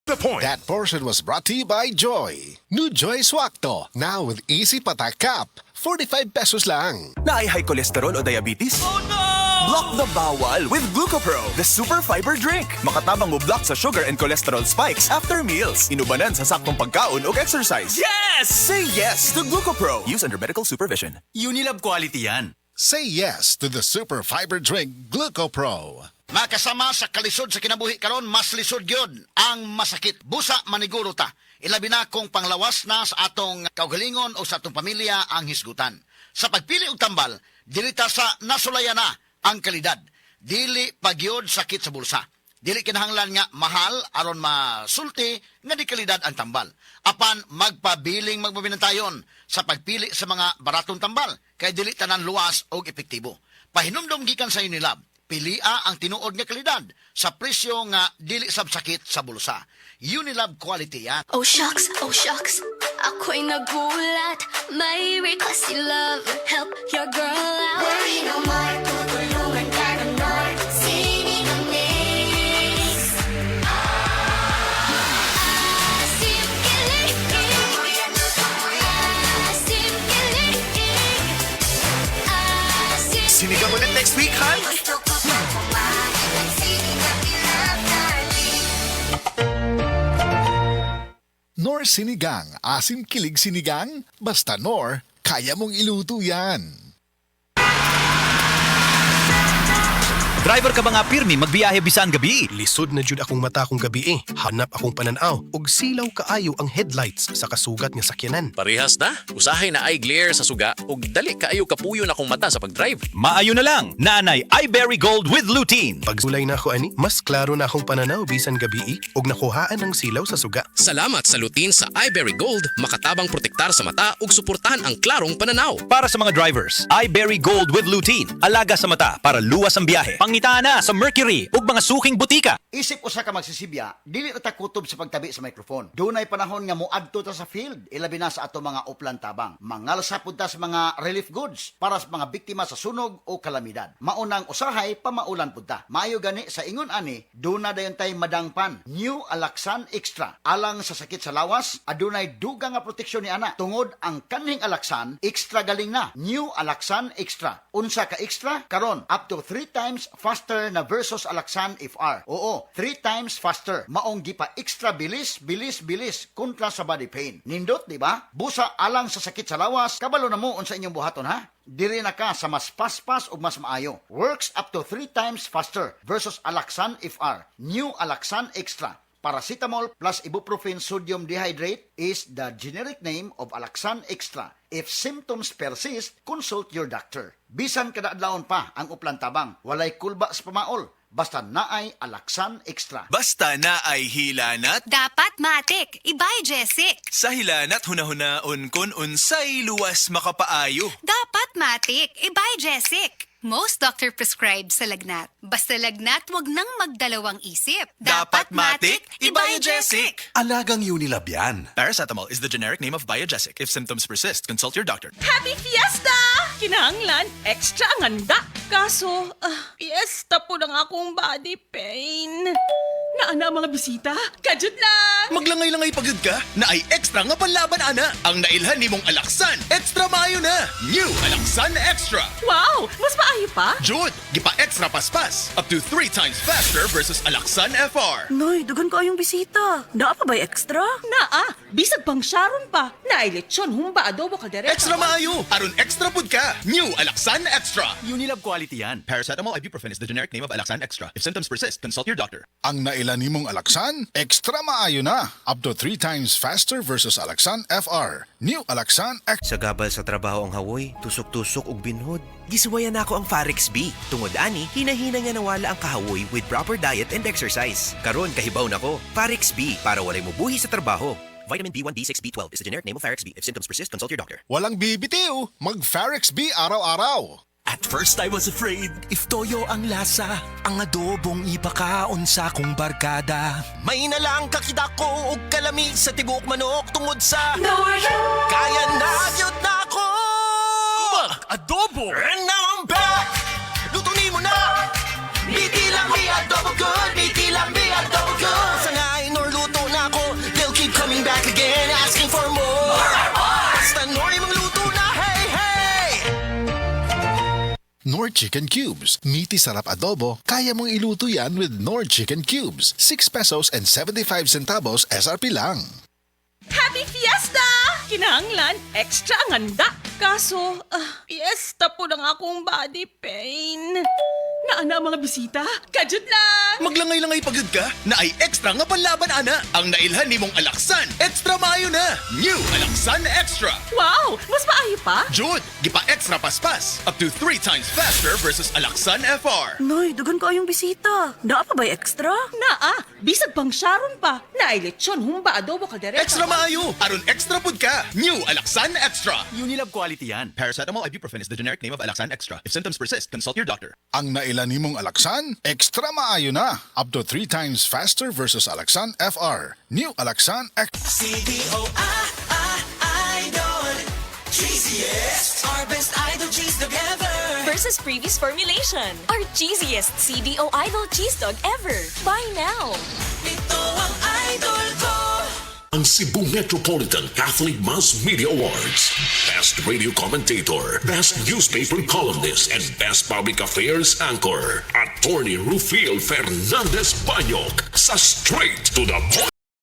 The point. That portion was brought to you by Joy. New Joy Swakto, now with easy patak cap. 45 pesos lang. Na ay high cholesterol o diabetes? Oh no! Block the bawal with Glucopro, the super fiber drink. Makatabang mo block sa sugar and cholesterol spikes after meals. Inubanan sa saktong pagkaon o exercise. Yes! Say yes to Glucopro. Use under medical supervision. Unilab quality yan. Say yes to the super fiber drink Glucopro. Makasama sa kalisod sa kinabuhi karon, mas lisod yun ang masakit. Busa maniguro ta. Ilabi na kung panglawas na sa atong kaugalingon o sa atong pamilya ang hisgutan. Sa pagpili og tambal, dilita sa nasulayan na ang kalidad. Dili pagyod sakit sa bulsa. Dili kinahanglan nga mahal aron masulti nga di kalidad ang tambal. Apan magpabiling magmabinantayon sa pagpili sa mga baratong tambal kay dili tanan luwas og epektibo. Pahinumdom gikan sa Unilab. Pilia ang tinuod nga kalidad sa presyo nga dili sabsakit sa bulsa. Unilab quality yan. Oh shucks, ako'y nagulat. May request you love, help your girl out. Worry no more, tutulungan ka ng North. Singing a mix. Asim kilig, asim kilig, asim. Sinigang ulit next week, Han? Gusto ko pa kumain ng singing na pinag darling. Nor Sinigang, asim kilig sinigang, basta Nor, kaya mong iluto yan. Driver ka ba nga pirmi magbiyahe bisan gabi? Lisod na jud akong mata kong gabi eh. Hanap akong pananaw og silaw kaayo ang headlights sa kasugat nga sakyanan. Parehas na. Usahay na eye glare sa suga ug dali kaayo kapuyo na akong mata sa pagdrive. Maayo na lang, nanay iBerry Gold with lutein. Pagsulay na ako ani, mas klaro na akong pananaw bisan gabi eh, og nakuhaan ang silaw sa suga. Salamat sa lutein sa iBerry Gold, makatabang protektar sa mata ug suportahan ang klarong pananaw. Para sa mga drivers, iBerry Gold with lutein. Alaga sa mata para luwas ang biyahe. Pangita na sa Mercury ug mga suking butika. Isip usa ka magsisibya, dili na ta kutob sa pagtabi sa microphone. Dunay panahon nga moadto ta sa field, ilabi na sa ato mga uplan tabang. Mangalsa pud ta sa mga relief goods para sa mga biktima sa sunog o kalamidad. Maunang usahay pamaulan pud ta. Maayo gani sa ingon ani, duna dayon tay madangpan. New Alaxan Extra. Alang sa sakit sa lawas, adunay dugang nga proteksyon ni ana. Tungod ang kanhing Alaxan, extra galing na. New Alaxan Extra. Unsa ka extra? Karon up to 3 times faster na versus Alaxan FR. Oo, 3 times faster. Maong gipa extra bilis kontra sa body pain. Nindot, di ba? Busa alang sa sakit sa lawas, kabalo na mo unsa inyong buhaton ha? Diri na ka sa mas paspas ug mas maayo. Works up to 3 times faster versus Alaxan FR. New Alaxan Extra. Paracetamol plus ibuprofen sodium dehydrate is the generic name of Alaxan Extra. If symptoms persist, consult your doctor. Bisan kada adlawon pa ang uplan tabang, walay kulba sa pamaol. Basta naay Alaxan Extra. Basta na ay hilanat. Dapat matik, ibay Jessic. Sa hilanat hunahuna-on kun unsay luwas makapaayo. Dapat matik, ibay Jessic. Most doctor prescribed sa lagnat. Basta lagnat, wag nang magdalawang isip. Dapat matik, iBiogesic. Alagang Unilab yan. Paracetamol is the generic name of Biogesic. If symptoms persist, consult your doctor. Happy Fiesta! Kinahanglan, extra ang handa. Kaso, fiesta po ng akong body pain. Naana mga bisita? Kajud lang! Maglangay-langay pagod ka na ay extra nga panlaban ana. Ang nailhan nimong Alaxan, extra maayo na. New Alaxan Extra. Wow! Mas maayo pa? Jud, gipa extra paspas. Up to 3 times faster versus Alaxan FR. Noy, dugan ko yung bisita. Naa pa ba extra? Naa. Bisag pang Sharon pa. Naay lechon, humba, adobo, kaldereta. Extra maayo. Aron extra pud ka. New Alaxan Extra. Unilab quality yan. Paracetamol ibuprofen is the generic name of Alaxan Extra. If symptoms persist, consult your doctor. Ang nailan nimong Alaxan, extra maayo na. Up to 3 times faster versus Alaxan FR. New Alaxan Extra. Sa gabal sa trabaho ang hawoy, tusok-tusok ug binhod. Gisuwayan nako ang Farex B. Tungod ani, hinahina nga nawala ang kahawoy with proper diet and exercise. Karon kahibaw nako, Farex B para walay mobuhi sa trabaho. Vitamin B1, B6, B12 is the generic name of Farex B. If symptoms persist, consult your doctor. Walang bibitiw, mag-Farex B araw-araw. At first I was afraid if toyo ang lasa, ang adobong ipakaon sa kong barkada. May nalang kakita ko og kalami sa tibok manok tungod sa kaya na gyud na ako mag-adobo. And now I'm back. Luto ni mo na. Biti lang mi adobo good, biti lang mi adobo good. Sa ngayon or luto na Nord Chicken Cubes. Meaty sarap adobo, kaya mong iluto yan with Nord Chicken Cubes. 6 pesos and 75 centavos SRP lang. Happy Fiesta! Kinahanglan, extra ang handa. Kaso, fiesta po ng akong body pain. Naana ang mga bisita? Kajut lang! Maglangay-langay pagod ka na ay extra nga panlaban ana. Ang nailhan nimong Alaksan, extra maayo na. New Alaksan Extra. Wow! Mas maayo pa? Jud, gipa extra paspas. Up to 3 times faster versus Alaksan FR. Noy, dagan ka yung bisita. Naa pa ba extra? Naa, bisag pang Sharon pa. Nailetsyon, humba adobo kaldereta. Extra maayo. Aron extra pud ka. New Alaksan Extra. Unilab quality yan. Paracetamol ibuprofen is the generic name of Alaksan Extra. If symptoms persist, consult your doctor. Ang nailan nimong Alaksan, extra maayo na. Up to 3 times faster versus Alaksan FR. New Alaksan Extra. Versus previous formulation. Our cheesiest CDO Idol cheese dog ever. Buy now. Ang Cebu Metropolitan Catholic Mass Media Awards. Best Radio Commentator, Best Newspaper Columnist, and Best Public Affairs Anchor. Attorney Rufil Fernandez Banyok sa Straight to the Point.